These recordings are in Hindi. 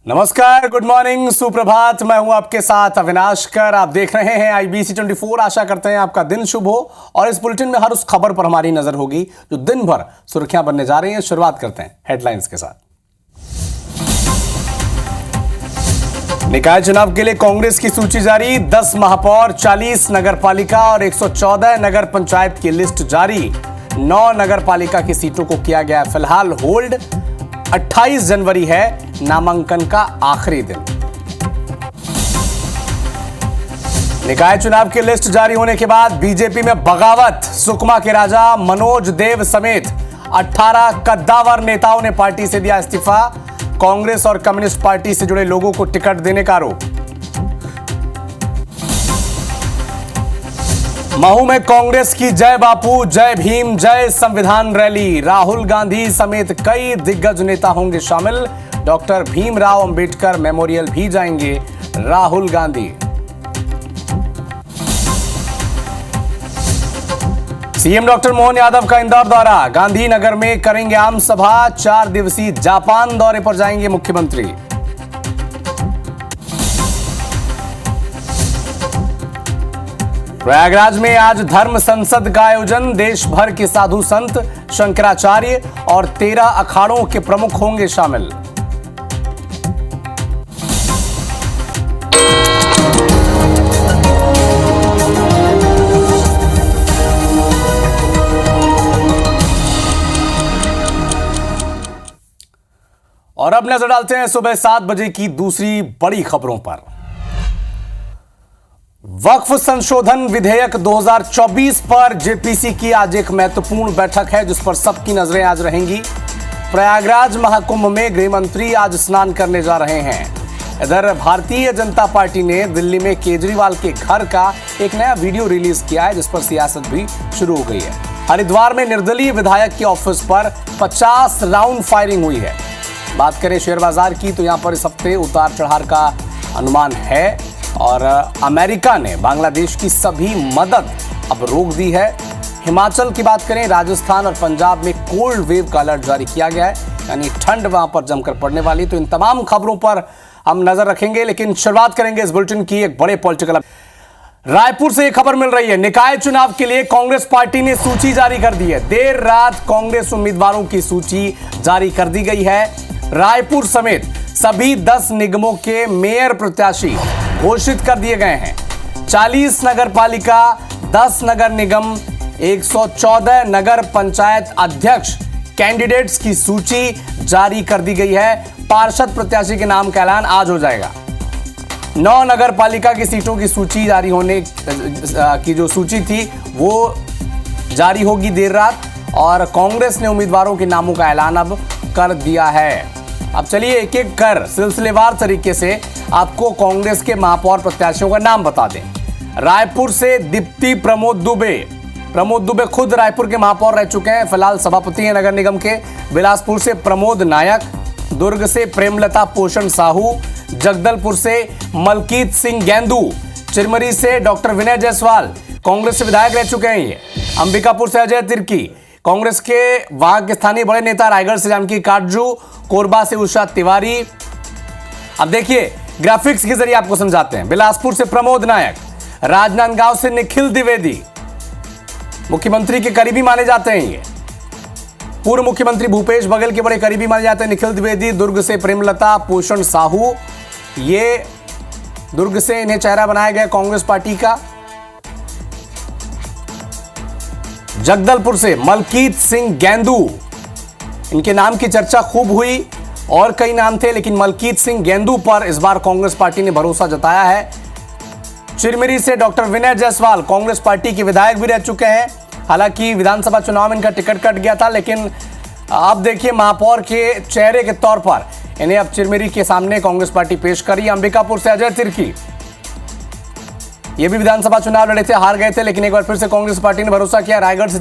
नमस्कार, गुड मॉर्निंग, सुप्रभात। मैं हूं आपके साथ अविनाश कर। आप देख रहे हैं IBC 24। आशा करते हैं आपका दिन शुभ हो और इस बुलेटिन में हर उस खबर पर हमारी नजर होगी जो दिन भर सुर्खियां बनने जा रही हैं। शुरुआत करते हैं हेडलाइंस के साथ। निकाय चुनाव के लिए कांग्रेस की सूची जारी। 10 महापौर, 40 नगरपालिका और 114 नगर पंचायत की लिस्ट जारी। 9 नगरपालिका की सीटों को किया गया फिलहाल होल्ड। 28 जनवरी है नामांकन का आखिरी दिन। निकाय चुनाव की लिस्ट जारी होने के बाद बीजेपी में बगावत। सुकमा के राजा मनोज देव समेत 18 कद्दावर नेताओं ने पार्टी से दिया इस्तीफा। कांग्रेस और कम्युनिस्ट पार्टी से जुड़े लोगों को टिकट देने का आरोप। महू में कांग्रेस की जय बापू, जय भीम, जय संविधान रैली। राहुल गांधी समेत कई दिग्गज नेता होंगे शामिल। डॉक्टर भीमराव अंबेडकर मेमोरियल भी जाएंगे राहुल गांधी। सीएम डॉक्टर मोहन यादव का इंदौर दौरा। गांधीनगर में करेंगे आम सभा। 4 दिवसीय जापान दौरे पर जाएंगे मुख्यमंत्री। प्रयागराज में आज धर्म संसद का आयोजन। देश भर के साधु संत, शंकराचार्य और 13 अखाड़ों के प्रमुख होंगे शामिल। और अब नजर डालते हैं सुबह 7 बजे की दूसरी बड़ी खबरों पर। वक्फ संशोधन विधेयक 2024 पर जेपीसी की आज एक महत्वपूर्ण बैठक है जिस पर सबकी नजरें आज रहेंगी। प्रयागराज महाकुंभ में गृह मंत्री आज स्नान करने जा रहे हैं। इधर भारतीय जनता पार्टी ने दिल्ली में केजरीवाल के घर का एक नया वीडियो रिलीज किया है जिस पर सियासत भी शुरू हो गई है। हरिद्वार में निर्दलीय विधायक के ऑफिस पर 50 राउंड फायरिंग हुई है। बात करें शेयर बाजार की तो यहां पर इस हफ्ते उतार चढ़ाव का अनुमान है और अमेरिका ने बांग्लादेश की सभी मदद अब रोक दी है। हिमाचल की बात करें, राजस्थान और पंजाब में कोल्ड वेव का अलर्ट जारी किया गया है, यानी ठंड वहां पर जमकर पड़ने वाली। तो इन तमाम खबरों पर हम नजर रखेंगे, लेकिन शुरुआत करेंगे इस बुलेटिन की एक बड़े पॉलिटिकल। रायपुर से एक खबर मिल रही है। निकाय चुनाव के लिए कांग्रेस पार्टी ने सूची जारी कर दी है। देर रात कांग्रेस उम्मीदवारों की सूची जारी कर दी गई है। रायपुर समेत सभी 10 निगमों के मेयर प्रत्याशी घोषित कर दिए गए हैं। 40 नगर पालिका, 10 नगर निगम, 114 नगर पंचायत अध्यक्ष कैंडिडेट्स की सूची जारी कर दी गई है। पार्षद प्रत्याशी के नाम का ऐलान आज हो जाएगा। 9 नगर पालिका की सीटों की सूची जारी होने की जो सूची थी वो जारी होगी देर रात और कांग्रेस ने उम्मीदवारों के नामों का ऐलान अब कर दिया है। अब चलिए एक एक कर सिलसिलेवार तरीके से आपको कांग्रेस के महापौर प्रत्याशियों का नाम बता दें। रायपुर से दीप्ति प्रमोद दुबे खुद रायपुर के महापौर रह चुके हैं, फिलहाल सभापति हैं नगर निगम के। बिलासपुर से प्रमोद नायक, दुर्ग से प्रेमलता पोषण साहू, जगदलपुर से मलकीत सिंह गेंदू, चिरमरी से डॉक्टर विनय जायसवाल कांग्रेस से विधायक रह चुके हैं ये। अंबिकापुर से अजय तिर्की, कांग्रेस के वहां के स्थानीय बड़े नेता। रायगढ़ से जानकी काटजू, कोरबा से उषा तिवारी। अब देखिए ग्राफिक्स के जरिए आपको समझाते हैं। बिलासपुर से प्रमोद नायक, राजनांदगांव से निखिल द्विवेदी, मुख्यमंत्री के करीबी माने जाते हैं ये। पूर्व मुख्यमंत्री भूपेश बघेल के बड़े करीबी माने जाते हैं निखिल द्विवेदी। दुर्ग से प्रेमलता पोषण साहू, ये दुर्ग से इन्हें चेहरा बनाया गया कांग्रेस पार्टी का। जगदलपुर से मलकीत सिंह गेंदू, इनके नाम की चर्चा खूब हुई और कई नाम थे लेकिन मलकीत सिंह गेंदू पर इस बार कांग्रेस पार्टी ने भरोसा जताया है। चिरमिरी से डॉक्टर विनय जायसवाल कांग्रेस पार्टी के विधायक भी रह चुके हैं। हालांकि विधानसभा चुनाव में इनका टिकट कट गया था, लेकिन अब देखिए महापौर के चेहरे के तौर पर इन्हें अब चिरमिरी के सामने कांग्रेस पार्टी पेश करी। अंबिकापुर से अजय तिर्की, ये भी विधानसभा चुनाव लड़े थे, हार गए थे, लेकिन एक बार फिर से कांग्रेस पार्टी ने भरोसा किया। रायगढ़ से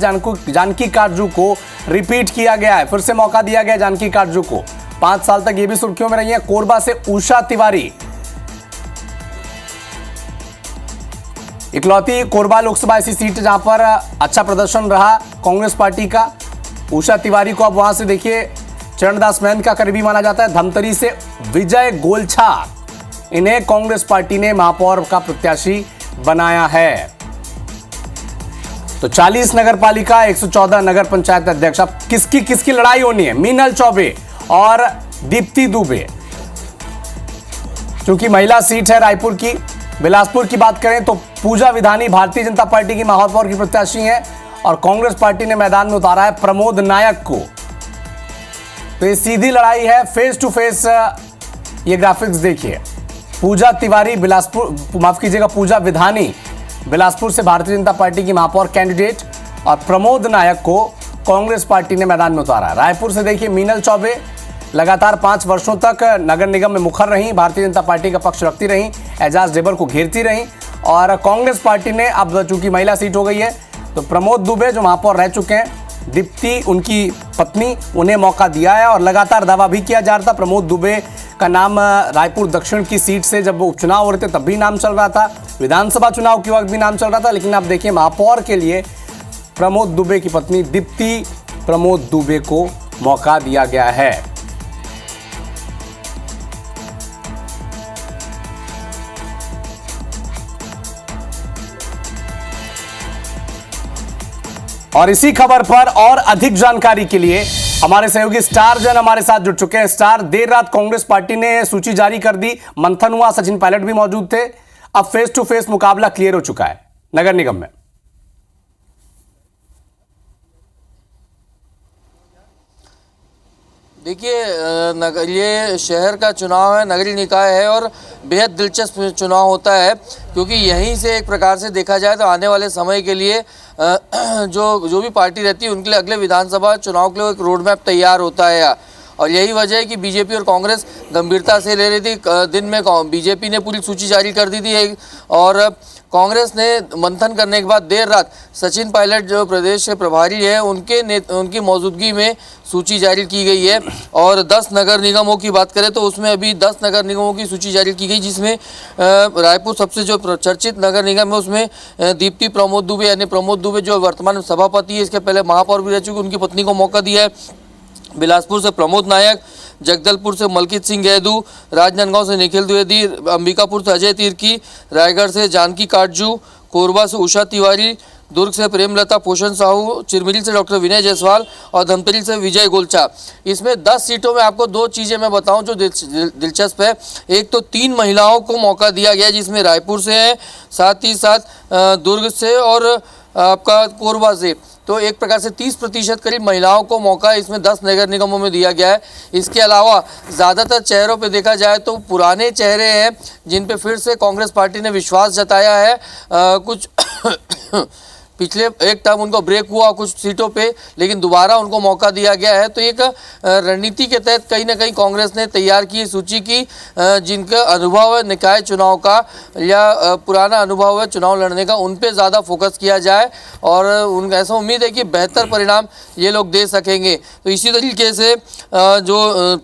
जानकी काटजू को रिपीट किया गया है, फिर से मौका दिया गया जानकी काटजू को। 5 साल तक ये भी सुर्खियों में रही है। कोरबा से उषा तिवारी, इकलौती कोरबा लोकसभा ऐसी सीट जहां पर अच्छा प्रदर्शन रहा कांग्रेस पार्टी का। उषा तिवारी को अब वहां से देखिए चरणदास महंत का करीबी माना जाता है। धमतरी से विजय गोलछा, इन्हें कांग्रेस पार्टी ने महापौर का प्रत्याशी बनाया है। तो 40 नगर पालिका, 114 नगर पंचायत अध्यक्ष। अब किसकी लड़ाई होनी है? मीनल चौबे और दीप्ति दुबे। क्योंकि महिला सीट है रायपुर की। बिलासपुर की बात करें तो पूजा विधानी भारतीय जनता पार्टी की महापौर की प्रत्याशी हैं और कांग्रेस पार्टी ने मैदान में उतारा है प्रमोद नायक को। तो ये सीधी लड़ाई है, फेस टू फेस। ये ग्राफिक्स देखिए। पूजा तिवारी बिलासपुर, माफ कीजिएगा, पूजा विधानी बिलासपुर से भारतीय जनता पार्टी की महापौर कैंडिडेट और प्रमोद नायक को कांग्रेस पार्टी ने मैदान में उतारा। रायपुर से देखिए मीनल चौबे लगातार 5 वर्षों तक नगर निगम में मुखर रही, भारतीय जनता पार्टी का पक्ष रखती रही, एजाज डेबर को घेरती रही और कांग्रेस पार्टी ने अब चूंकि महिला सीट हो गई है तो प्रमोद दुबे जो महापौर रह चुके हैं, दीप्ति उनकी पत्नी, उन्हें मौका दिया है। और लगातार दावा भी किया जा रहा था प्रमोद दुबे का नाम रायपुर दक्षिण की सीट से जब उपचुनाव हो रहे थे तब भी नाम चल रहा था, विधानसभा चुनाव के वक्त भी नाम चल रहा था। लेकिन आप देखिए महापौर के लिए प्रमोद दुबे की पत्नी दीप्ति प्रमोद दुबे को मौका दिया गया है। और इसी खबर पर और अधिक जानकारी के लिए हमारे सहयोगी स्टार जन हमारे साथ जुड़ चुके हैं। स्टार, देर रात कांग्रेस पार्टी ने सूची जारी कर दी, मंथन हुआ, सचिन पायलट भी मौजूद थे, अब फेस टू फेस मुकाबला क्लियर हो चुका है नगर निगम में। देखिए, ये शहर का चुनाव है, नगरीय निकाय है और बेहद दिलचस्प चुनाव होता है क्योंकि यहीं से एक प्रकार से देखा जाए तो आने वाले समय के लिए जो भी पार्टी रहती है उनके लिए अगले विधानसभा चुनाव के लिए एक रोड मैप तैयार होता है। और यही वजह है कि बीजेपी और कांग्रेस गंभीरता से ले रही थी। दिन में बीजेपी ने पूरी सूची जारी कर दी थी और कांग्रेस ने मंथन करने के बाद देर रात सचिन पायलट जो प्रदेश के प्रभारी है उनकी मौजूदगी में सूची जारी की गई है। और 10 नगर निगमों की बात करें तो उसमें अभी 10 नगर निगमों की सूची जारी की गई, जिसमें रायपुर सबसे जो चर्चित नगर निगम है उसमें दीप्ति प्रमोद दुबे यानी प्रमोद दुबे जो वर्तमान सभापति है, इसके पहले महापौर भी रह चुके, उनकी पत्नी को मौका दिया है। बिलासपुर से प्रमोद नायक, जगदलपुर से मलकित सिंह गैदू, राजनांदगांव से निखिल द्विवेदी, अंबिकापुर से अजय तिर्की, रायगढ़ से जानकी काटजू, कोरबा से उषा तिवारी, दुर्ग से प्रेमलता पोषण साहू, चिरमिरी से डॉक्टर विनय जायसवाल और धमतरी से विजय गोलछा। इसमें 10 सीटों में आपको 2 चीज़ें मैं बताऊं जो दिलचस्प है। एक तो 3 महिलाओं को मौका दिया गया जिसमें रायपुर से है, साथ ही साथ दुर्ग से और आपका कोरबा से। तो एक प्रकार से 30% करीब महिलाओं को मौका इसमें 10 नगर निगमों में दिया गया है। इसके अलावा ज़्यादातर चेहरों पे देखा जाए तो पुराने चेहरे हैं जिन पे फिर से कांग्रेस पार्टी ने विश्वास जताया है। कुछ पिछले एक टर्म उनको ब्रेक हुआ कुछ सीटों पे, लेकिन दोबारा उनको मौका दिया गया है। तो एक रणनीति के तहत कहीं ना कहीं कांग्रेस ने तैयार की सूची की जिनका अनुभव है निकाय चुनाव का या पुराना अनुभव है चुनाव लड़ने का, उन पे ज़्यादा फोकस किया जाए और उनका ऐसा उम्मीद है कि बेहतर परिणाम ये लोग दे सकेंगे। तो इसी तरीके से जो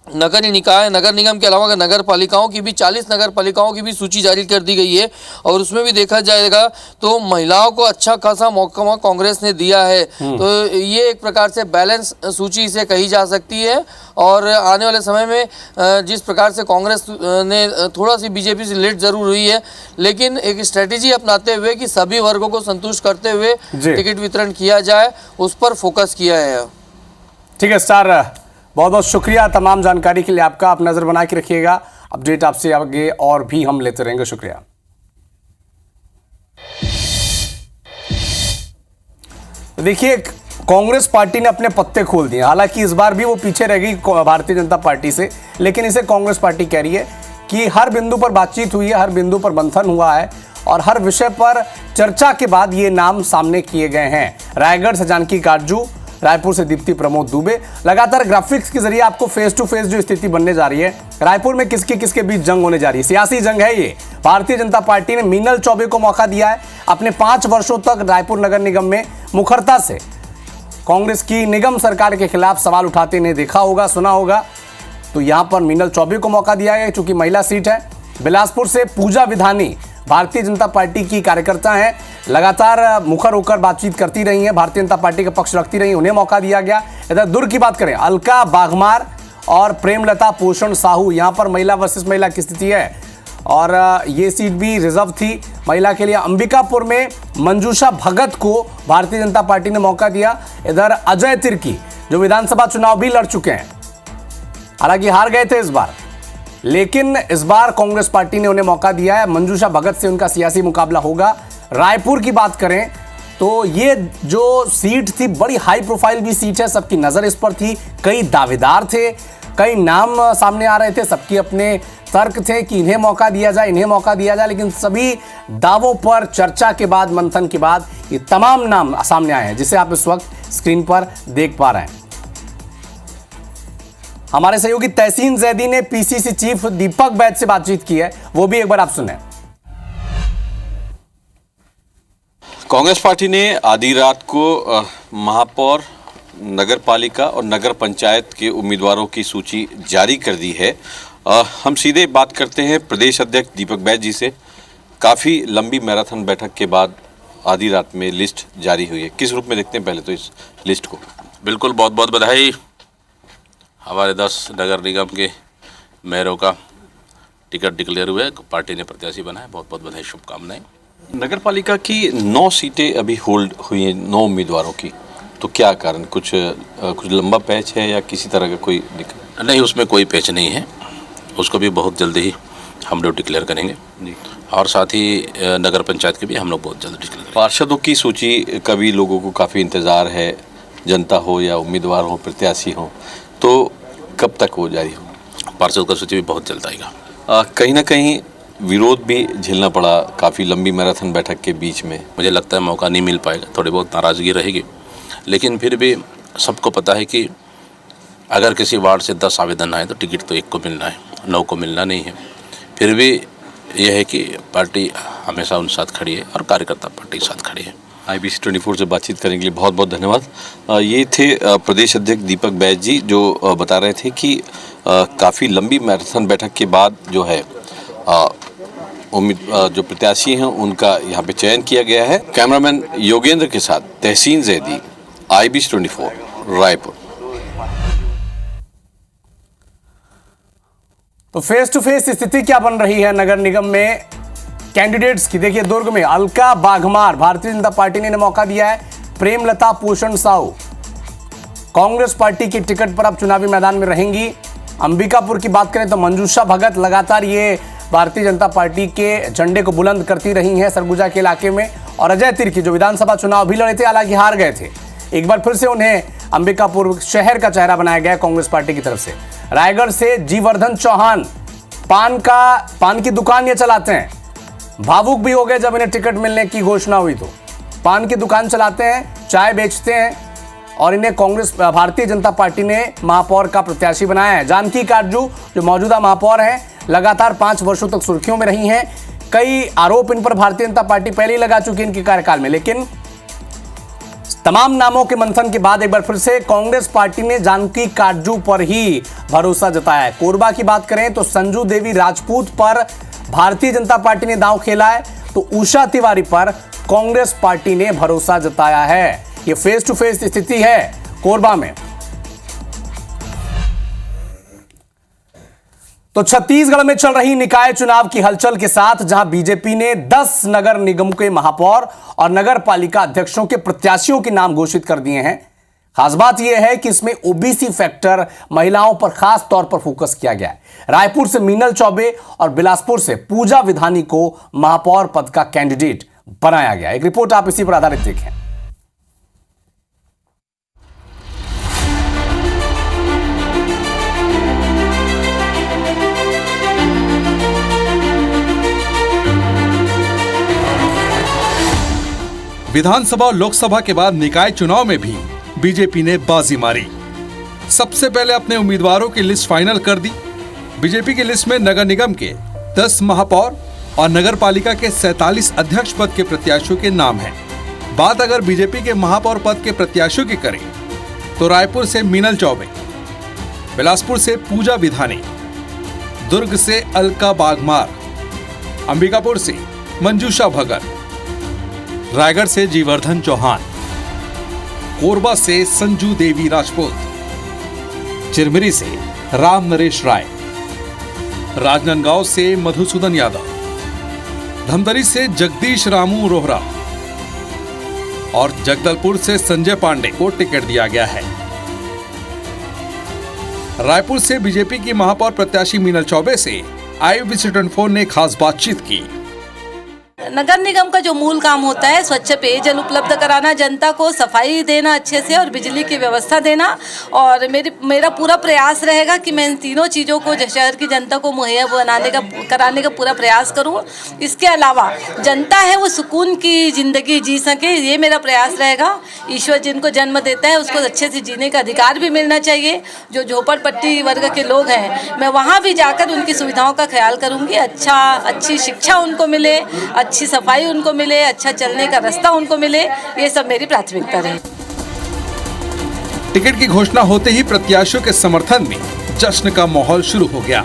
नगर निकाय, नगर निगम के अलावा नगर पालिकाओं की भी 40 नगर पालिकाओं की भी सूची जारी कर दी गई है और उसमें भी देखा जाएगा तो महिलाओं को अच्छा खासा मौका कांग्रेस ने दिया है। तो ये एक प्रकार से बैलेंस सूची इसे कही जा सकती है और आने वाले समय में जिस प्रकार से कांग्रेस ने थोड़ा सी बीजेपी से लेट जरूर हुई है, लेकिन एक स्ट्रेटेजी अपनाते हुए कि सभी वर्गों को संतुष्ट करते हुए टिकट वितरण किया जाए, उस पर फोकस किया है। ठीक है स्टार, बहुत बहुत शुक्रिया तमाम जानकारी के लिए आपका। आप नजर बना के रखिएगा, अपडेट आपसे आगे और भी हम लेते रहेंगे। शुक्रिया। देखिए, कांग्रेस पार्टी ने अपने पत्ते खोल दिए। हालांकि इस बार भी वो पीछे रह गई भारतीय जनता पार्टी से, लेकिन इसे कांग्रेस पार्टी कह रही है कि हर बिंदु पर बातचीत हुई है, हर बिंदु पर मंथन हुआ है और हर विषय पर चर्चा के बाद ये नाम सामने किए गए हैं। रायगढ़ से जानकी काटजू, रायपुर से दीप्ति प्रमोद दुबे। लगातार ग्राफिक्स के जरिए आपको फेस टू फेस जो स्थिति बनने जा रही है, रायपुर में किसके बीच जंग होने जा रही है, सियासी जंग है ये। भारतीय जनता पार्टी ने मीनल चौबे को मौका दिया है। अपने 5 वर्षों तक रायपुर नगर निगम में मुखरता से कांग्रेस की निगम सरकार के खिलाफ सवाल उठाते इन्हें देखा होगा, सुना होगा। तो यहां पर मीनल चौबे को मौका दिया गया चूंकि महिला सीट है। बिलासपुर से पूजा विधानी भारतीय जनता पार्टी की कार्यकर्ता हैं, लगातार मुखर होकर बातचीत करती रही हैं, भारतीय जनता पार्टी का पक्ष रखती रही, उन्हें मौका दिया गया। इधर दुर्ग की बात करें, अलका बाघमार और प्रेमलता पोषण साहू, यहां पर महिला वर्सेस महिला की स्थिति है और ये सीट भी रिजर्व थी महिला के लिए। अंबिकापुर में मंजूषा भगत को भारतीय जनता पार्टी ने मौका दिया। इधर अजय तिर्की जो विधानसभा चुनाव भी लड़ चुके हैं, हालांकि हार गए थे इस बार, लेकिन इस बार कांग्रेस पार्टी ने उन्हें मौका दिया है। मंजूषा भगत से उनका सियासी मुकाबला होगा। रायपुर की बात करें तो ये जो सीट थी बड़ी हाई प्रोफाइल भी सीट है, सबकी नजर इस पर थी, कई दावेदार थे, कई नाम सामने आ रहे थे, सबके अपने तर्क थे कि इन्हें मौका दिया जाए, इन्हें मौका दिया जाए, लेकिन सभी दावों पर चर्चा के बाद, मंथन के बाद ये तमाम नाम सामने आए हैं, जिसे आप इस वक्त स्क्रीन पर देख पा रहे हैं। हमारे सहयोगी तहसीन जैदी ने पीसीसी चीफ दीपक बैद से बातचीत की है, वो भी एक बार आप सुने। कांग्रेस पार्टी ने आधी रात को महापौर, नगर पालिका और नगर पंचायत के उम्मीदवारों की सूची जारी कर दी है। हम सीधे बात करते हैं प्रदेश अध्यक्ष दीपक बैद जी से। काफ़ी लंबी मैराथन बैठक के बाद आधी रात में लिस्ट जारी हुई है, किस रूप में देखते हैं पहले तो इस लिस्ट को? बिल्कुल, बहुत बहुत बधाई। हमारे 10 नगर निगम के मेयरों का टिकट डिक्लेयर हुआ है, पार्टी ने प्रत्याशी बनाया, बहुत बहुत बधाई, शुभकामनाएं। नगर पालिका की 9 सीटें अभी होल्ड हुई हैं 9 उम्मीदवारों की, तो क्या कारण, कुछ लंबा पैच है या किसी तरह का कोई दिक्कत? नहीं, उसमें कोई पैच नहीं है, उसको भी बहुत जल्दी ही हम लोग डिक्लेयर करेंगे जी। और साथ ही नगर पंचायत के भी हम लोग बहुत जल्द डिक्लेयर करेंगे। पार्षदों की सूची का भी लोगों को काफ़ी इंतज़ार है, जनता हो या उम्मीदवार हो, प्रत्याशी हो, तो कब तक वो जारी हो? पार्षद का सूची भी बहुत जल्द आएगा। कहीं ना कहीं विरोध भी झेलना पड़ा काफ़ी लंबी मैराथन बैठक के बीच में। मुझे लगता है मौका नहीं मिल पाएगा, थोड़ी बहुत नाराज़गी रहेगी, लेकिन फिर भी सबको पता है कि अगर किसी वार्ड से 10 आवेदन आए तो टिकट तो 1 को मिलना है, 9 को मिलना नहीं है। फिर भी यह है कि पार्टी हमेशा उन साथ खड़ी है और कार्यकर्ता पार्टी के साथ खड़ी है। IBC 24 से बातचीत करने के लिए बहुत बहुत धन्यवाद। ये थे प्रदेश अध्यक्ष दीपक बैद जी, जो बता रहे थे कि काफ़ी लंबी मैराथन बैठक के बाद जो है जो प्रत्याशी हैं उनका यहाँ पे चयन किया गया है। कैमरामैन योगेंद्र के साथ तहसीन जैदी, IBC 24 रायपुर। तो फेस टू फेस स्थिति क्या बन रही है नगर निगम में कैंडिडेट्स की? देखिए, दुर्ग में अलका बाघमार, भारतीय जनता पार्टी ने मौका दिया है। प्रेमलता पोषण साहू कांग्रेस पार्टी की टिकट पर अब चुनावी मैदान में रहेंगी। अंबिकापुर की बात करें तो मंजूषा भगत लगातार ये भारतीय जनता पार्टी के झंडे को बुलंद करती रही हैं सरगुजा के इलाके में। और अजय तिर्की जो विधानसभा चुनाव भी लड़े थे, हालांकि हार गए थे, एक बार फिर से उन्हें अंबिकापुर शहर का चेहरा बनाया गया कांग्रेस पार्टी की तरफ से। रायगढ़ से जीवर्धन चौहान पान की दुकान ये चलाते हैं, भावुक भी हो गए जब इन्हें टिकट मिलने की घोषणा हुई। तो पान की दुकान चलाते हैं, चाय बेचते हैं और इन्हें भारतीय जनता पार्टी ने महापौर का प्रत्याशी बनाया है। जानकी काटजू जो मौजूदा महापौर हैं, लगातार 5 वर्षों तक सुर्खियों में रही हैं। कई आरोप इन पर भारतीय जनता पार्टी पहले ही लगा चुकी है इनके कार्यकाल में, लेकिन तमाम नामों के मंथन के बाद एक बार फिर से कांग्रेस पार्टी ने जानकी काटजू पर ही भरोसा जताया है। कोरबा की बात करें तो संजू देवी राजपूत पर भारतीय जनता पार्टी ने दांव खेला है, तो उषा तिवारी पर कांग्रेस पार्टी ने भरोसा जताया है। ये फेस टू फेस स्थिति है कोरबा में। तो छत्तीसगढ़ में चल रही निकाय चुनाव की हलचल के साथ जहां बीजेपी ने 10 नगर निगम के महापौर और नगर पालिका अध्यक्षों के प्रत्याशियों के नाम घोषित कर दिए हैं। खास बात यह है कि इसमें ओबीसी फैक्टर, महिलाओं पर खास तौर पर फोकस किया गया है। रायपुर से मीनल चौबे और बिलासपुर से पूजा विधानी को महापौर पद का कैंडिडेट बनाया गया। एक रिपोर्ट आप इसी पर आधारित देखें। विधानसभा और लोकसभा के बाद निकाय चुनाव में भी बीजेपी ने बाजी मारी। सबसे पहले अपने उम्मीदवारों की लिस्ट फाइनल कर दी। बीजेपी की लिस्ट में नगर निगम के 10 महापौर और नगर पालिका के 47 अध्यक्ष पद के प्रत्याशियों के नाम हैं। बात अगर बीजेपी के महापौर पद के प्रत्याशियों की करें तो रायपुर से मीनल चौबे, बिलासपुर से पूजा विधानी, दुर्ग से अलका बाघमार, अंबिकापुर से मंजूषा भगत, रायगढ़ से जीवर्धन चौहान, कोरबा से संजू देवी राजपूत, चिरमिरी से राम नरेश राय, राजनांदगांव से मधुसूदन यादव, धमतरी से जगदीश रामू रोहरा और जगदलपुर से संजय पांडे को टिकट दिया गया है। रायपुर से बीजेपी की महापौर प्रत्याशी मीनल चौबे से IUBC 24 ने खास बातचीत की। नगर निगम का जो मूल काम होता है स्वच्छ पेयजल उपलब्ध कराना, जनता को सफाई देना अच्छे से और बिजली की व्यवस्था देना, और मेरा पूरा प्रयास रहेगा कि मैं इन तीनों चीज़ों को शहर की जनता को मुहैया कराने का पूरा प्रयास करूं। इसके अलावा जनता है वो सुकून की ज़िंदगी जी सके, ये मेरा प्रयास रहेगा। ईश्वर जिनको जन्म देता है उसको अच्छे से जीने का अधिकार भी मिलना चाहिए। जो झोपड़पट्टी वर्ग के लोग हैं, मैं वहाँ भी जाकर उनकी सुविधाओं का ख्याल करूँगी। अच्छी शिक्षा उनको मिले, अच्छी सफाई उनको मिले, अच्छा चलने का रास्ता उनको मिले, ये सब मेरी प्राथमिकता रही। टिकट की घोषणा होते ही प्रत्याशियों के समर्थन में जश्न का माहौल शुरू हो गया।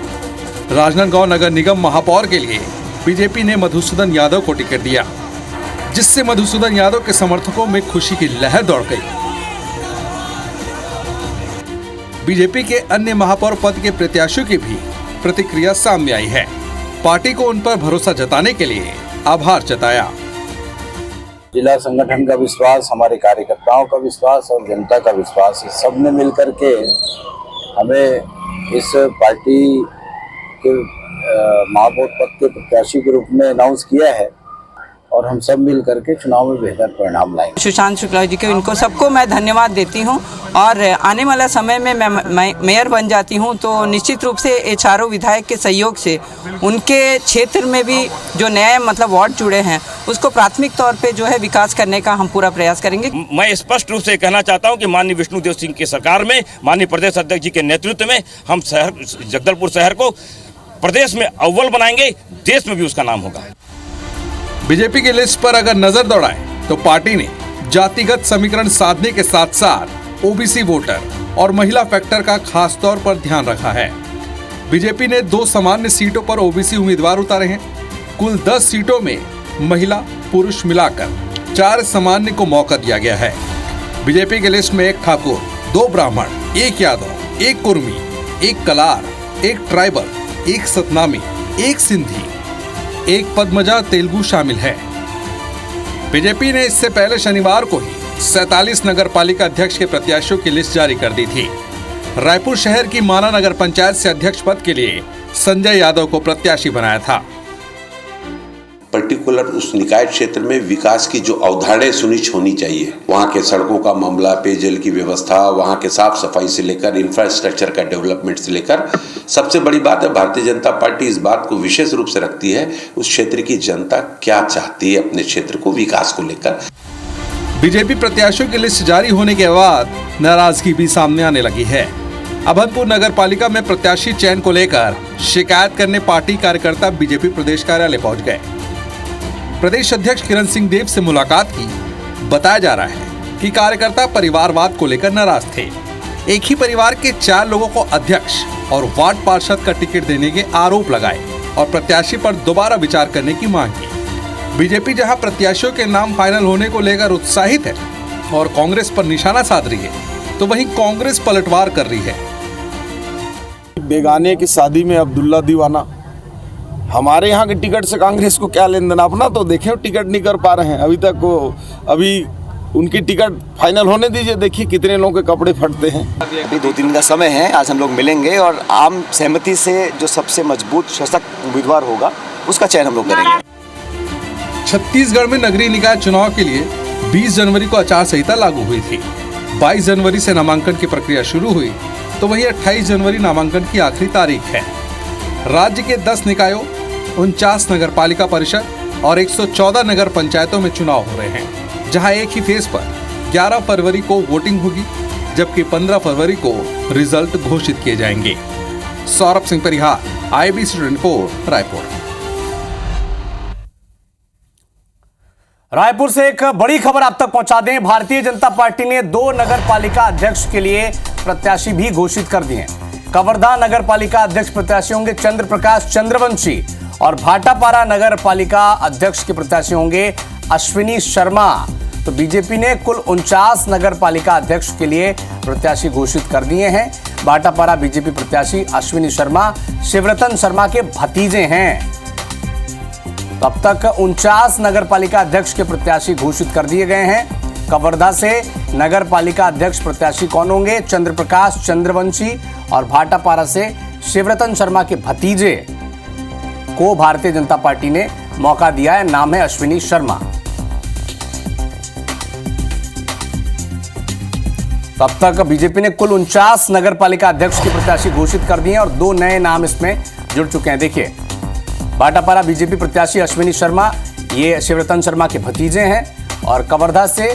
राजनांदगांव नगर निगम महापौर के लिए बीजेपी ने मधुसूदन यादव को टिकट दिया, जिससे मधुसूदन यादव के समर्थकों में खुशी की लहर दौड़ गई। बीजेपी के अन्य महापौर पद के प्रत्याशियों की भी प्रतिक्रिया सामने आई है। पार्टी को उन पर भरोसा जताने के लिए आभार जताया। जिला संगठन का विश्वास, हमारे कार्यकर्ताओं का विश्वास और जनता का विश्वास, सब ने मिलकर के हमें इस पार्टी के महापौर पद के प्रत्याशी के रूप में अनाउंस किया है और हम सब मिल करके चुनाव में बेहतर परिणाम लाएंगे। सुशांत शुक्ला जी के इनको सबको मैं धन्यवाद देती हूं, और आने वाला समय में मैं मेयर बन जाती हूं तो निश्चित रूप से ये चारों विधायक के सहयोग से उनके क्षेत्र में भी जो नए वार्ड जुड़े हैं उसको प्राथमिक तौर पे जो है विकास करने का हम पूरा प्रयास करेंगे। मैं स्पष्ट रूप से कहना चाहता हूं कि माननीय विष्णुदेव सिंह की सरकार में, माननीय प्रदेश अध्यक्ष जी के नेतृत्व में हम जगदलपुर शहर को प्रदेश में अव्वल बनाएंगे, देश में भी उसका नाम होगा। बीजेपी की लिस्ट पर अगर नजर दौड़ाए तो पार्टी ने जातिगत समीकरण साधने के साथ साथ OBC वोटर और महिला फैक्टर का खास तौर पर ध्यान रखा है। बीजेपी ने 2 सामान्य सीटों पर OBC उम्मीदवार उतारे हैं। कुल 10 सीटों में महिला पुरुष मिलाकर 4 सामान्य को मौका दिया गया है। बीजेपी की लिस्ट में 1 ठाकुर, 2 ब्राह्मण, 1 यादव, 1 कुर्मी, 1 कलार, 1 ट्राइबल, 1 सतनामी, 1 सिंधी, 1 पद्मजा तेलुगु शामिल है। बीजेपी ने इससे पहले शनिवार को ही 47 नगर पालिका अध्यक्ष के प्रत्याशियों की लिस्ट जारी कर दी थी। रायपुर शहर की माना नगर पंचायत से अध्यक्ष पद के लिए संजय यादव को प्रत्याशी बनाया था। पर्टिकुलर उस निकाय क्षेत्र में विकास की जो अवधारणाएं सुनिश्चित होनी चाहिए, वहाँ के सड़कों का मामला, पेयजल की व्यवस्था, वहाँ के साफ सफाई से लेकर इंफ्रास्ट्रक्चर का डेवलपमेंट से लेकर, सबसे बड़ी बात है भारतीय जनता पार्टी इस बात को विशेष रूप से रखती है उस क्षेत्र की जनता क्या चाहती है अपने क्षेत्र को विकास को लेकर। बीजेपी प्रत्याशियों की लिस्ट जारी होने के बाद नाराजगी भी सामने आने लगी है। अभनपुर नगर पालिका में प्रत्याशी चयन को लेकर शिकायत करने पार्टी कार्यकर्ता बीजेपी प्रदेश कार्यालय पहुंच गए। प्रदेश अध्यक्ष किरण सिंह देव से मुलाकात की। बताया जा रहा है कि कार्यकर्ता परिवारवाद को लेकर नाराज थे। एक ही परिवार के 4 लोगों को अध्यक्ष और वार्ड पार्षद का टिकट देने के आरोप लगाए और प्रत्याशी पर दोबारा विचार करने की मांग की। बीजेपी जहां प्रत्याशियों के नाम फाइनल होने को लेकर उत्साहित है और कांग्रेस पर निशाना साध रही है, तो वहीं कांग्रेस पलटवार कर रही है। बेगाने की शादी में अब्दुल्ला दीवाना, हमारे यहाँ के टिकट से कांग्रेस को क्या लेन देन, अपना तो देखें टिकट नहीं कर पा रहे हैं अभी तक। अभी उनकी टिकट फाइनल होने दीजिए, देखिए कितने लोगों के कपड़े फटते हैं। अभी 2 दिन का समय है, आज हम लोग मिलेंगे और आम सहमति से जो सबसे मजबूत सशक्त उम्मीदवार होगा उसका चयन हम लोग करेंगे। छत्तीसगढ़ में नगरीय निकाय चुनाव के लिए 20 जनवरी को आचार संहिता लागू हुई थी। 22 जनवरी से नामांकन की प्रक्रिया शुरू हुई, तो वहीं 28 जनवरी नामांकन की आखिरी तारीख है। राज्य के 10 निकायों, 49 नगर पालिका परिषद और 114 नगर पंचायतों में चुनाव हो रहे हैं, जहां एक ही फेज पर 11 फरवरी को वोटिंग होगी, जबकि 15 फरवरी को रिजल्ट घोषित किए जाएंगे। सौरभ सिंह परिहार, IBC 24, रायपुर। रायपुर से एक बड़ी खबर आप तक पहुंचा दें। भारतीय जनता पार्टी ने 2 नगर पालिका अध्यक्ष के लिए प्रत्याशी भी घोषित कर दिए हैं। कवर्धा नगर पालिका अध्यक्ष प्रत्याशी होंगे चंद्र प्रकाश चंद्रवंशी और भाटापारा नगर पालिका अध्यक्ष के प्रत्याशी होंगे अश्विनी शर्मा। तो बीजेपी ने कुल 49 नगर पालिका अध्यक्ष के लिए प्रत्याशी घोषित कर दिए हैं। भाटापारा बीजेपी प्रत्याशी अश्विनी शर्मा शिवरतन शर्मा के भतीजे हैं। तो अब तक 49 नगर पालिका अध्यक्ष के प्रत्याशी घोषित कर दिए गए हैं। कवर्धा से नगर पालिका अध्यक्ष प्रत्याशी कौन होंगे? चंद्रप्रकाश चंद्रवंशी। और भाटापारा से शिवरतन शर्मा के भतीजे को भारतीय जनता पार्टी ने मौका दिया है, नाम है अश्विनी शर्मा। तब तक बीजेपी ने कुल 49 नगर पालिका अध्यक्ष के प्रत्याशी घोषित कर दिए हैं और 2 नए नाम इसमें जुड़ चुके हैं। देखिए, भाटापारा बीजेपी प्रत्याशी अश्विनी शर्मा, ये शिवरतन शर्मा के भतीजे हैं। और कवर्धा से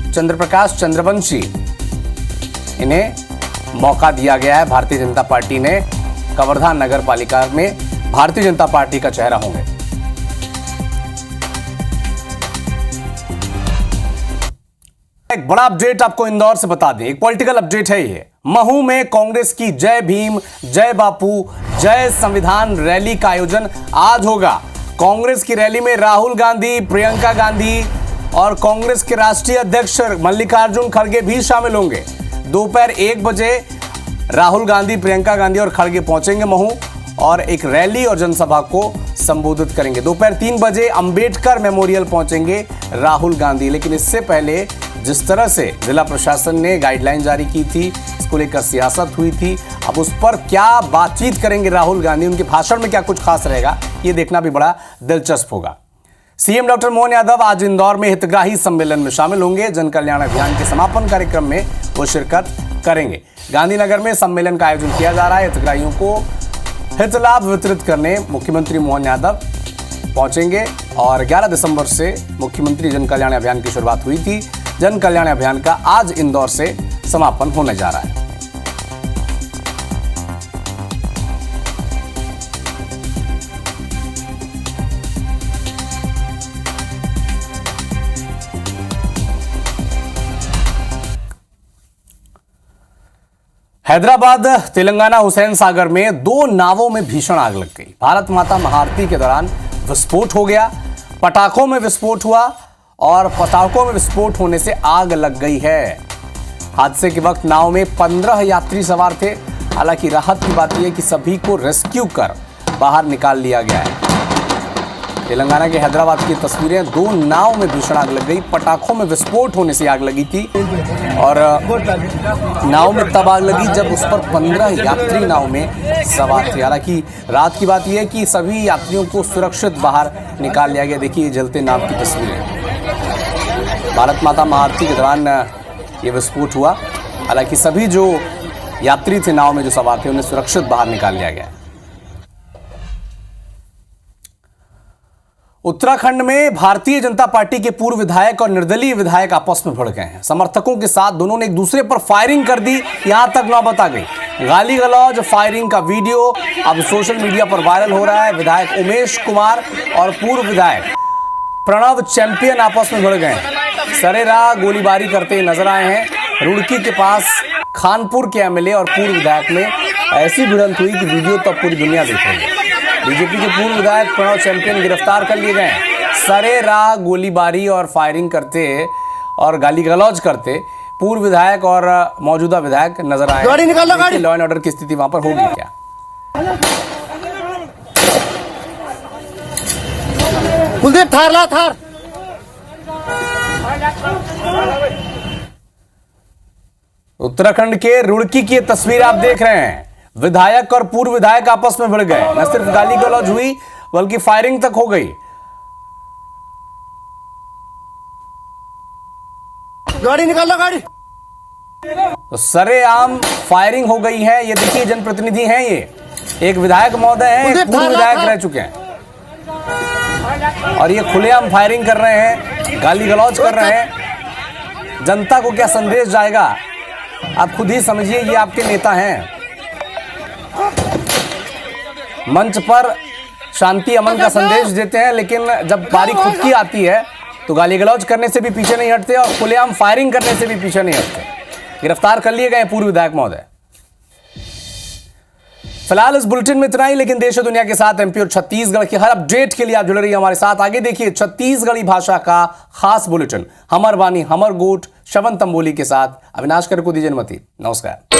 चंद्रप्रकाश चंद्रवंशी, इन्हें मौका दिया गया है। भारतीय जनता पार्टी ने कवर्धा नगर पालिका में भारतीय जनता पार्टी का चेहरा होंगे। एक बड़ा अपडेट आपको इंदौर से बता दें, एक पॉलिटिकल अपडेट है ये। महू में कांग्रेस की जय भीम, जय बापू, जय संविधान रैली का आयोजन आज होगा। कांग्रेस की रैली में राहुल गांधी, प्रियंका गांधी और कांग्रेस के राष्ट्रीय अध्यक्ष मल्लिकार्जुन खड़गे भी शामिल होंगे। दोपहर 1 बजे राहुल गांधी, प्रियंका गांधी और खड़गे पहुंचेंगे महू और एक रैली और जनसभा को संबोधित करेंगे। दोपहर 3 बजे अंबेडकर मेमोरियल पहुंचेंगे राहुल गांधी। लेकिन इससे पहले जिस तरह से जिला प्रशासन ने गाइडलाइन जारी की थी, इसको लेकर सियासत हुई थी, अब उस पर क्या बातचीत करेंगे राहुल गांधी, उनके भाषण में क्या कुछ खास रहेगा, ये देखना भी बड़ा दिलचस्प होगा। सीएम डॉक्टर मोहन यादव आज इंदौर में हितग्राही सम्मेलन में शामिल होंगे। जन कल्याण अभियान के समापन कार्यक्रम में वो शिरकत करेंगे। गांधीनगर में सम्मेलन का आयोजन किया जा रहा है। हितग्राहियों को हित लाभ वितरित करने मुख्यमंत्री मोहन यादव पहुंचेंगे और 11 दिसंबर से मुख्यमंत्री जन कल्याण अभियान की शुरुआत हुई थी। जन कल्याण अभियान का आज इंदौर से समापन होने जा रहा है। हैदराबाद तेलंगाना हुसैन सागर में 2 नावों में भीषण आग लग गई। भारत माता महाआरती के दौरान विस्फोट हो गया, पटाखों में विस्फोट हुआ और पटाखों में विस्फोट होने से आग लग गई है। हादसे के वक्त नाव में 15 यात्री सवार थे। हालांकि राहत की बात यह है कि सभी को रेस्क्यू कर बाहर निकाल लिया गया है। तेलंगाना के हैदराबाद की तस्वीरें, 2 नाव में भीषण आग लग गई। पटाखों में विस्फोट होने से आग लगी थी और नाव में तब आग लगी जब उस पर 15 यात्री नाव में सवार थे। हालांकि रात की बात यह है कि सभी यात्रियों को सुरक्षित बाहर निकाल लिया गया। देखिए जलते नाव की तस्वीरें। भारत माता महाआरती के दौरान ये विस्फोट हुआ। हालांकि सभी जो यात्री थे नाव में जो सवार थे उन्हें सुरक्षित बाहर निकाल लिया गया। उत्तराखंड में भारतीय जनता पार्टी के पूर्व विधायक और निर्दलीय विधायक आपस में भड़ गए हैं। समर्थकों के साथ दोनों ने एक दूसरे पर फायरिंग कर दी, यहां तक नौबत आ गई। गाली गलौज फायरिंग का वीडियो अब सोशल मीडिया पर वायरल हो रहा है। विधायक उमेश कुमार और पूर्व विधायक प्रणव चैंपियन आपस में भड़ गए। सरेराह गोलीबारी करते नजर आए हैं। रुड़की के पास खानपुर के एमएलए और पूर्व विधायक में ऐसी भिड़ंत हुई कि वीडियो तब पूरी दुनिया देख रही है। बीजेपी के पूर्व विधायक प्रणव चैंपियन गिरफ्तार कर लिए गए। सरेराह गोलीबारी और फायरिंग करते और गाली गलौज करते पूर्व विधायक और मौजूदा विधायक नजर आए। लॉ एंड ऑर्डर की स्थिति वहां पर होगी क्या? कुलदीप थार। उत्तराखंड के रुड़की की तस्वीर आप देख रहे हैं। विधायक और पूर्व विधायक आपस में भिड़ गए। न सिर्फ गाली गलौज हुई बल्कि फायरिंग तक हो गई। गाड़ी निकालो गाड़ी। तो सरेआम फायरिंग हो गई है। ये देखिए जनप्रतिनिधि हैं, ये एक विधायक महोदय हैं, एक पूर्व विधायक रह चुके हैं और ये खुलेआम फायरिंग कर रहे हैं, गाली गलौज कर रहे हैं। जनता को क्या संदेश जाएगा आप खुद ही समझिए। ये आपके नेता हैं, मंच पर शांति अमन का संदेश देते हैं, लेकिन जब बारी खुद की आती है तो गाली गलौज करने से भी पीछे नहीं हटते और खुलेआम फायरिंग करने से भी पीछे नहीं हटते। गिरफ्तार कर लिए गए पूर्व विधायक महोदय। फिलहाल इस बुलेटिन में इतना ही, लेकिन देश और दुनिया के साथ एमपी और छत्तीसगढ़ की हर अपडेट के लिए आप जुड़े रहिए हमारे साथ। आगे देखिए छत्तीसगढ़ी भाषा का खास बुलेटिन हमर वाणी हमर गोट श्रवण तंबोली के साथ। अविनाश कर को दीजिए अनुमति। नमस्कार।